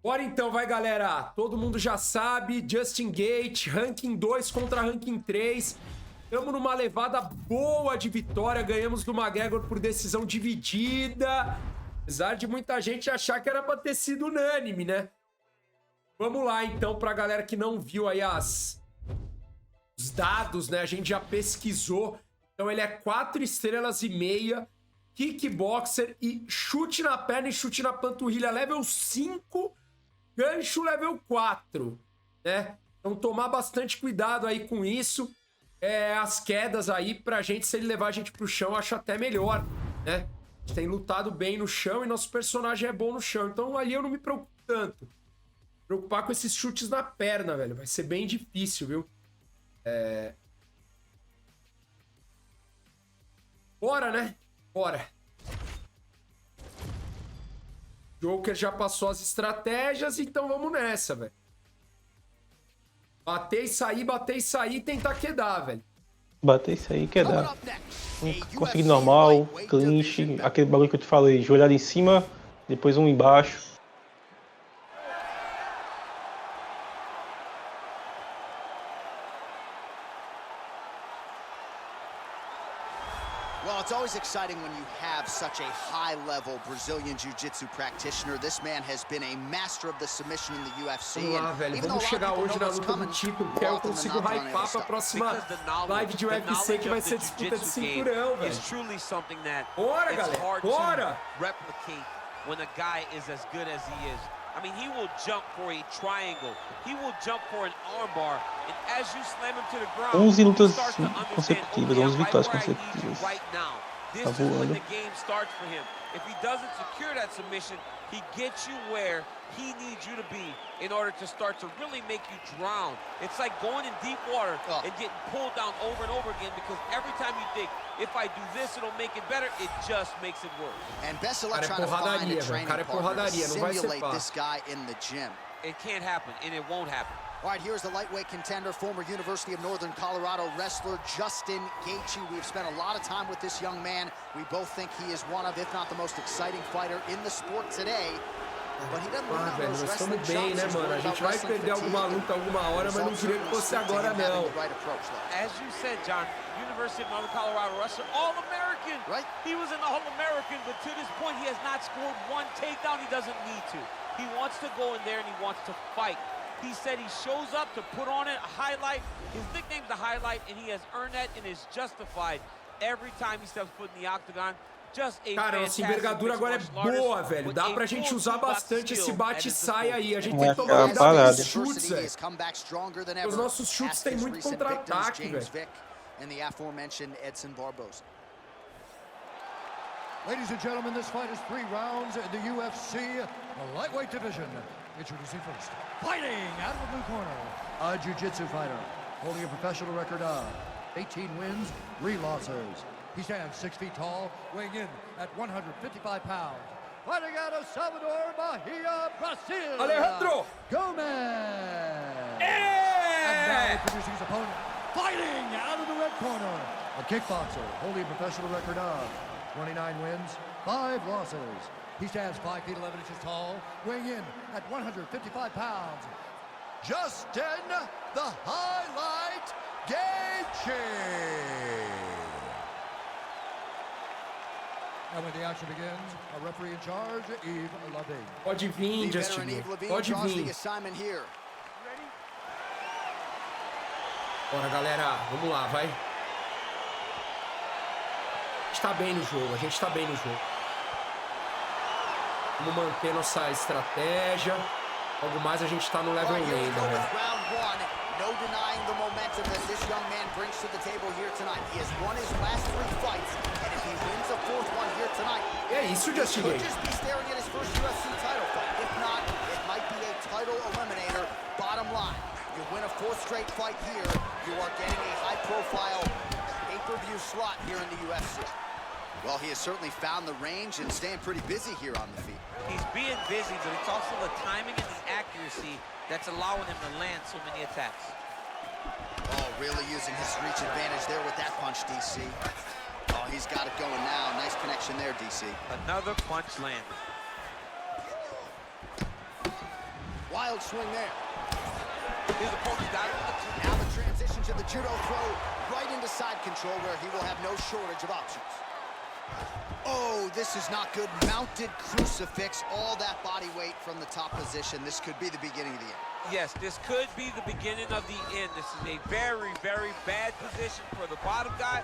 Bora então, vai, galera. Todo mundo já sabe. Justin Gaethje, ranking 2 contra ranking 3. Estamos numa levada boa de vitória. Ganhamos do McGregor por decisão dividida. Apesar de muita gente achar que era pra ter sido unânime, né? Vamos lá, então, pra galera que não viu aí os dados, né? A gente já pesquisou. Então, ele é 4 estrelas e meia. Kickboxer e chute na perna e chute na panturrilha. Level 5, gancho level 4, né? Então, tomar bastante cuidado aí com isso. As quedas aí, pra gente, se ele levar a gente pro chão, eu acho até melhor, né? A gente tem lutado bem no chão e nosso personagem é bom no chão. Então ali eu não me preocupo tanto. Preocupar com esses chutes na perna, velho. Vai ser bem difícil, viu? Bora, né? Bora. Joker já passou as estratégias, então vamos nessa, velho. Bater e sair e tentar quedar, velho. Bater isso aí, quedar. Conseguir normal, clinch, aquele bagulho que eu te falei, joelhada em cima, depois um embaixo. Well, it's always exciting when you have such a high-level Brazilian Jiu-Jitsu practitioner. This man has been a master of the submission in the UFC. Vamos lá, velho. Vamos chegar hoje na luta do título, porque eu consigo hypar pra próxima live de UFC que vai ser disputa de cinturão, velho. Bora, galera. Bora! When a guy is as good as he is. I mean, he will jump for a triangle. He will jump for an armbar. And as you slam him to the ground, 11 lutas consecutivas, 11 vitórias consecutivas. This is when the game starts for him. If he doesn't secure that submission, he gets you where he needs you to be in order to start to really make you drown. It's like going in deep water and getting pulled down over and over again, because every time you think, if I do this, it'll make it better, it just makes it worse. And Bessela trying to find a training partner to simulate this guy in the gym. It can't happen, and it won't happen. All right, here's the lightweight contender, former University of Northern Colorado wrestler Justin Gaethje. We've spent a lot of time with this young man. We both think he is one of, if not the most exciting fighter in the sport today. But he doesn't velho, nós estamos bem, né, mano? A gente vai perder alguma luta alguma hora, mas não queria que fosse agora, não. As you said, John, University of Northern Colorado wrestler, All-American. Right. He was an All-American, but to this point, he has not scored one takedown. He doesn't need to. He wants to go in there and he wants to fight. He said he shows up to put on it, a highlight. His nickname's the highlight, and he has earned that and is justified every time he steps foot in the octagon. Cara, nossa envergadura agora é boa, velho. Dá pra gente usar bastante esse bate e sai aí. A gente tem que tomar cuidado com os chutes, velho. Os nossos chutes têm muito contra-ataque, velho. Ladies and gentlemen, this fight is 3 rounds in the UFC lightweight division. Introducing first, fighting out of the blue corner, a jiu-jitsu fighter holding a professional record of 18 wins, 3 losses. He stands 6 feet tall, weighing in at 155 pounds. Fighting out of Salvador, Bahia, Brazil, Alejandro Gomez. And now introducing his opponent, fighting out of the red corner, a kickboxer holding a professional record of 29 wins, 5 losses. He stands 5 feet 11 inches tall, weighing in at 155 pounds. Justin, the Highlight Gaethje. And when the action begins, a referee in charge, Yves Levine. Pode vir, Justin. Pode vir. Bora, galera. Vamos lá, vai. A gente tá bem no jogo, a gente tá bem no jogo. Vamos manter nossa estratégia. Logo mais a gente tá no level ainda, velho. No denying the momentum that this young man brings to the table here tonight. He has won his last 3 fights, and if he wins a 4th one here tonight, é isso, Justin. He could just be staring at his first UFC title fight. If not, it might be a title eliminator. Bottom line, you win a 4th straight fight here, you are getting a high-profile pay-per-view slot here in the UFC. Well, he has certainly found the range and staying pretty busy here on the feet. He's being busy, but it's also the timing and the accuracy that's allowing him to land so many attacks. Oh, really using his reach advantage there with that punch, DC. Oh, he's got it going now. Nice connection there, DC. Another punch landed. Wild swing there. His opponent got it. Now the transition to the judo throw right into side control where he will have no shortage of options. Oh, this is not good. Mounted crucifix, all that body weight from the top position. This could be the beginning of the end. Yes, this could be the beginning of the end. This is a very, very bad position for the bottom guy.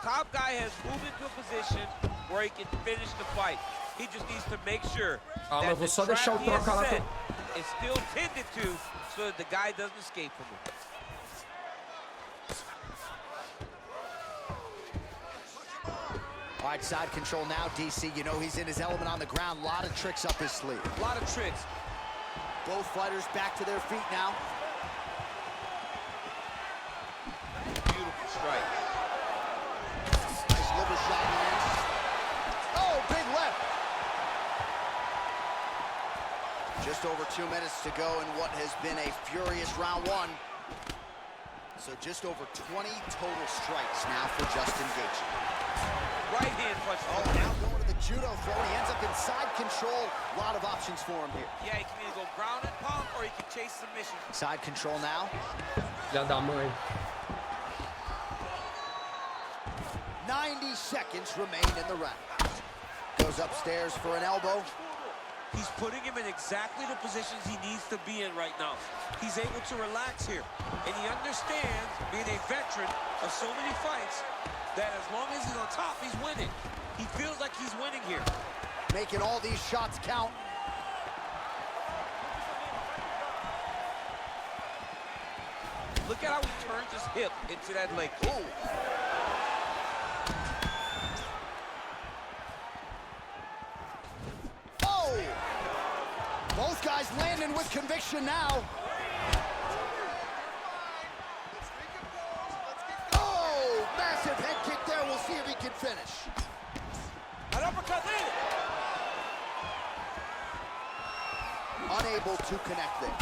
Top guy has moved into a position where he can finish the fight. He just needs to make sure that the trap he has set is still tended to so that the guy doesn't escape from him. All right, side control now, DC. You know he's in his element on the ground. A lot of tricks up his sleeve. A lot of tricks. Both fighters back to their feet now. Beautiful strike. Nice liver shot in. Oh, big left. Just over 2 minutes to go in what has been a furious round 1. So just over 20 total strikes now for Justin Gaethje. Right hand punch. Oh, now going to the judo throw. He ends up in side control. A lot of options for him here. Yeah, he can either go ground and pound or he can chase submission. Side control now. Já dá, mãe. 90 seconds remain in the round. Goes upstairs for an elbow. He's putting him in exactly the positions he needs to be in right now. He's able to relax here. And he understands, being a veteran of so many fights, that as long as he's on top, he's winning. He feels like he's winning here. Making all these shots count. Look at how he turns his hip into that leg kick. Ooh. Oh! Both guys landing with conviction now. Massive head kick there. We'll see if he can finish. An uppercut in. Unable to connect there.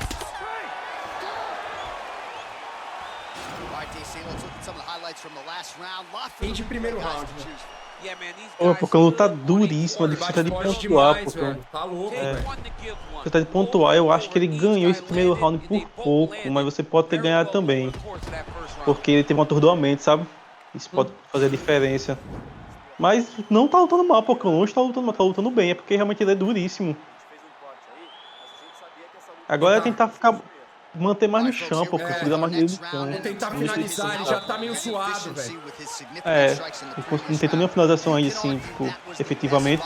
All right, DC, let's look at some of the highlights from the last round. Fim de primeiro round, né? Pô, porque a luta duríssima, ele precisa de pontuar, porque tá louco, velho. Precisa de pontuar. Eu acho que ele ganhou esse primeiro round por pouco, mas você pode ter ganhado também, porque ele teve um atordoamento, sabe? Isso pode fazer a diferença. Mas não tá lutando mal, porque o longe tá lutando mal, tá lutando bem, é porque realmente ele é duríssimo. Agora é tentar ficar manter mais no chão, pô, segurar mais dele no chão. Vou tentar finalizar, ele já tá meio zoado, velho. Não tenta nenhuma finalização aí, assim, tipo, efetivamente.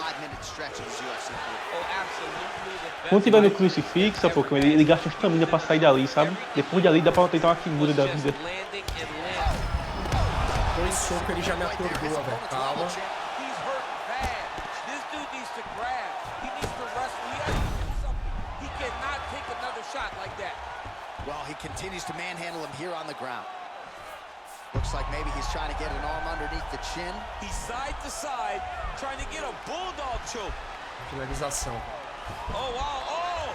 Quando tiver no crucifixo, pô, ele gasta estamina pra sair dali, sabe? Depois de ali dá pra tentar uma figura da vida. Dois socos, ele já me atordoa, velho. Calma. Well, he continues to manhandle him here on the ground. Looks like maybe he's trying to get an arm underneath the chin. He's side to side, trying to get a bulldog choke. Finalização. Oh, wow, oh!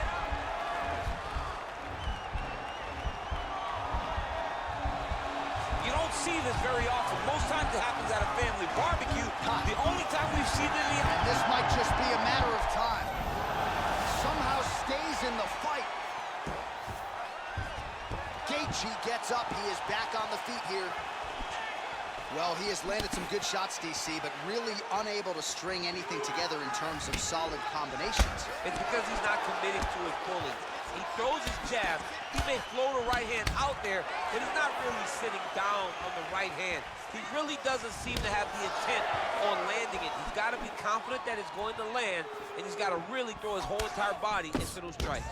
You don't see this very often. Most times it happens at a family barbecue. The only time we've seen it in the... And this might just be a matter of time. Somehow stays in the fight. Gaethje gets up. He is back on the feet here. Well, he has landed some good shots, DC, but really unable to string anything together in terms of solid combinations. It's because he's not committing to his pulling. He throws his jab. He may float a right hand out there, but he's not really sitting down on the right hand. He really doesn't seem to have the intent on landing it. He's got to be confident that it's going to land, and he's got to really throw his whole entire body into those strikes.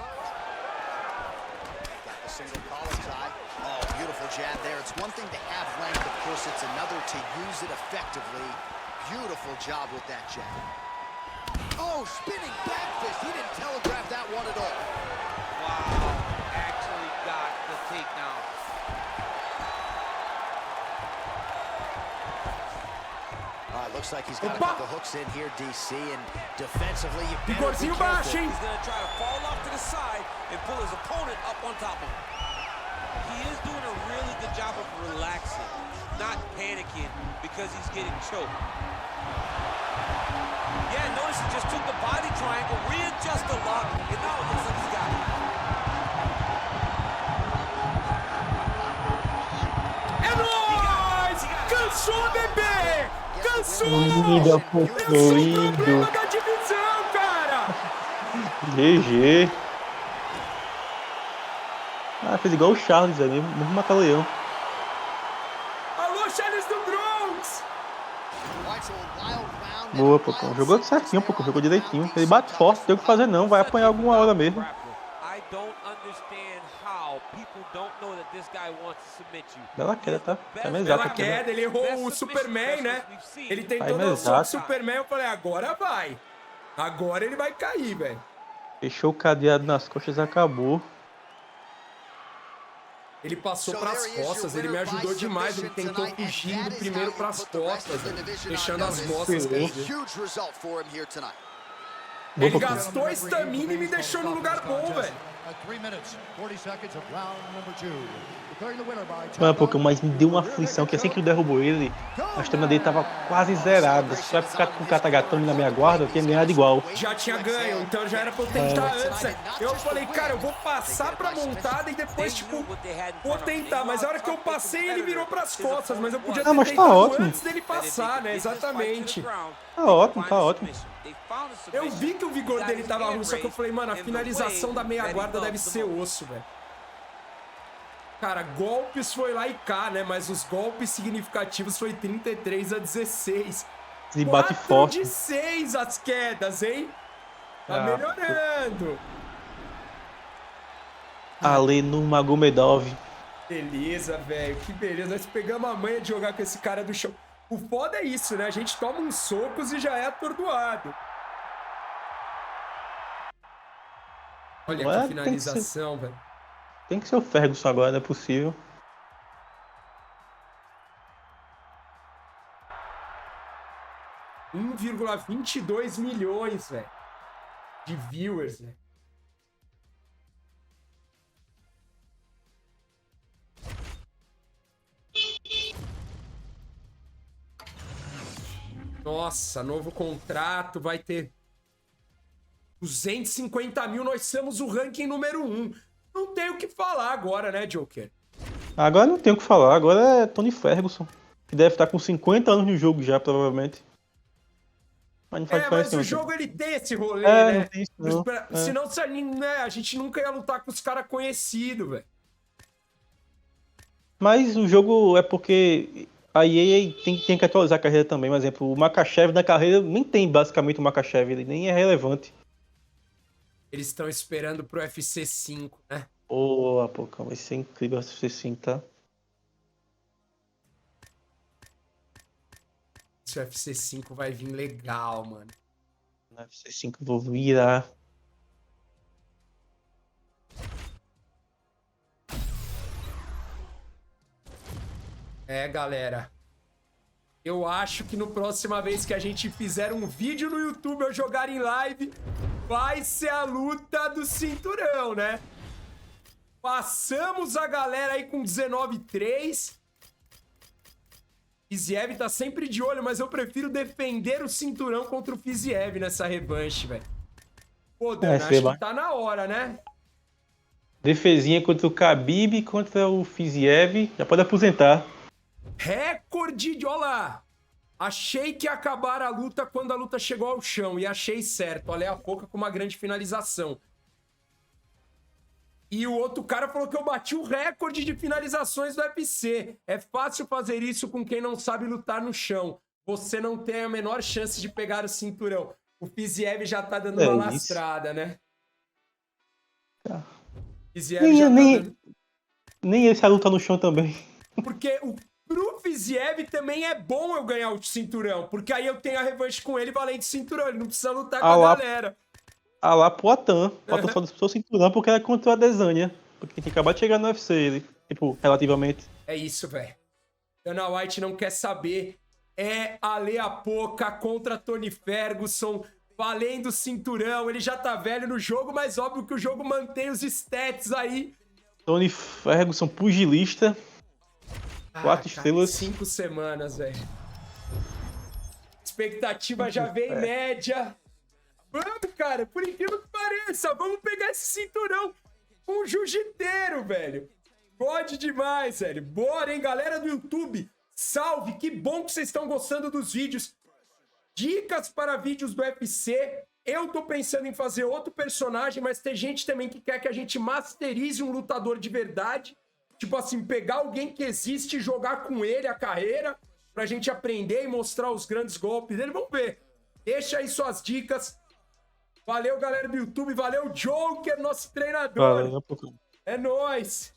A single collar tie. Oh, beautiful jab there. It's one thing to have length, of course, it's another to use it effectively. Beautiful job with that jab. Oh, spinning back fist. He didn't telegraph that one at all. Wow, actually got the takedown. Looks like he's got a couple hooks in here, DC, and defensively, you better be careful. He's going to try to fall off to the side and pull his opponent up on top of him. He is doing a really good job of relaxing, not panicking because he's getting choked. Yeah, notice he just took the body triangle, readjust the lock, and now it looks like he's got it. É nóis! Cansou, bebê! Cansou! Linda, concluído. Da divisão, cara! GG. Fez igual o Charles ali, mesmo mata-leão. Alô, Charles do Bronx! Boa, Pocão. Jogou certinho, Pocão. Jogou direitinho. Ele bate forte, não tem o que fazer não. Vai apanhar alguma hora mesmo. Bela queda, tá? Tá mais exato. Bela queda, ele errou o Superman, né? Ele tentou dar o soco do Superman, eu falei, agora vai. Agora ele vai cair, velho. Fechou o cadeado nas costas e acabou. Ele passou pras costas, ele me ajudou demais. Ele tentou fugir do primeiro pras costas, fechando as costas. Ele gastou estamina e me deixou no lugar bom, velho. Mano, porque mas me deu uma aflição que assim que eu derrubou ele, a estamina dele tava quase zerada. Se vai ficar com o Katagatame na minha guarda, eu tinha ganhado igual. Já tinha ganho, então já era pra eu tentar antes. Eu falei, cara, eu vou passar pra montada e depois, tipo, vou tentar. Mas a hora que eu passei, ele virou pras costas. Mas eu podia ter tentado antes dele passar, né? Exatamente. Tá ótimo, tá ótimo. Eu vi que o vigor dele tava ruim, só que eu falei, mano, a finalização da meia guarda deve ser osso, velho. Cara, golpes foi lá e cá, né? Mas os golpes significativos foi 33-16. E bate forte. 4-6 as quedas, hein? Tá melhorando. Ali no Magomedov. Beleza, velho. Que beleza. Nós pegamos a manha de jogar com esse cara do chão. O foda é isso, né? A gente toma uns socos e já é atordoado. Olha que finalização, velho. Tem que ser o Ferguson agora, não é possível. $1,22 milhões, velho. De viewers, velho. Nossa, novo contrato, vai ter 250 mil, nós somos o ranking número 1. Não tem o que falar agora, né, Joker? Agora não tem o que falar, agora é Tony Ferguson, que deve estar com 50 anos no jogo já, provavelmente. Mas não faz mas o jogo ele tem esse rolê, né? Não tem isso, não. Senão né, a gente nunca ia lutar com os caras conhecidos, velho. Mas o jogo é porque a EA tem que atualizar a carreira também. Por exemplo, o Makachev na carreira nem tem basicamente o Makachev, ele nem é relevante. Eles estão esperando pro UFC 5, né? Pô, vai ser incrível o UFC 5, tá? Esse UFC 5 vai vir legal, mano. No UFC 5 eu vou virar. É, galera. Eu acho que no próxima vez que a gente fizer um vídeo no YouTube ou jogar em live, vai ser a luta do cinturão, né? Passamos a galera aí com 19-3. Fiziev tá sempre de olho, mas eu prefiro defender o cinturão contra o Fiziev nessa revanche, velho. Pô, Dan, acho que tá na hora, né? Defesinha contra o Khabib, contra o Fiziev. Já pode aposentar. Recorde de... Olha lá. Achei que ia acabar a luta quando a luta chegou ao chão. E achei certo. Olha a pouco com uma grande finalização. E o outro cara falou que eu bati o recorde de finalizações do UFC. É fácil fazer isso com quem não sabe lutar no chão. Você não tem a menor chance de pegar o cinturão. O Fiziev já tá dando uma lastrada, né? Tá. Fiziev já tá dando... Nem esse a luta no chão também. Porque pro Fiziev também é bom eu ganhar o cinturão. Porque aí eu tenho a revanche com ele valendo o cinturão. Ele não precisa lutar com a galera. Ah lá, Poatan. Poatan só disputou o cinturão porque era contra o Adesanya. Porque tem que acabar de chegar no UFC, ele. Tipo, relativamente. É isso, velho. Dana White não quer saber. É Ale Apoca contra Tony Ferguson. Valendo o cinturão. Ele já tá velho no jogo, mas óbvio que o jogo mantém os stats aí. Tony Ferguson, pugilista. 4 estrelas. 5 semanas, velho. Expectativa já vem média. Vamos, cara, por incrível que pareça, vamos pegar esse cinturão com o jiu-jiteiro, velho. Pode demais, velho. Bora, hein, galera do YouTube. Salve, que bom que vocês estão gostando dos vídeos. Dicas para vídeos do UFC. Eu tô pensando em fazer outro personagem, mas tem gente também que quer que a gente masterize um lutador de verdade. Tipo assim, pegar alguém que existe e jogar com ele a carreira pra gente aprender e mostrar os grandes golpes dele. Vamos ver. Deixa aí suas dicas. Valeu, galera do YouTube. Valeu, Joker, nosso treinador. Valeu, é nóis.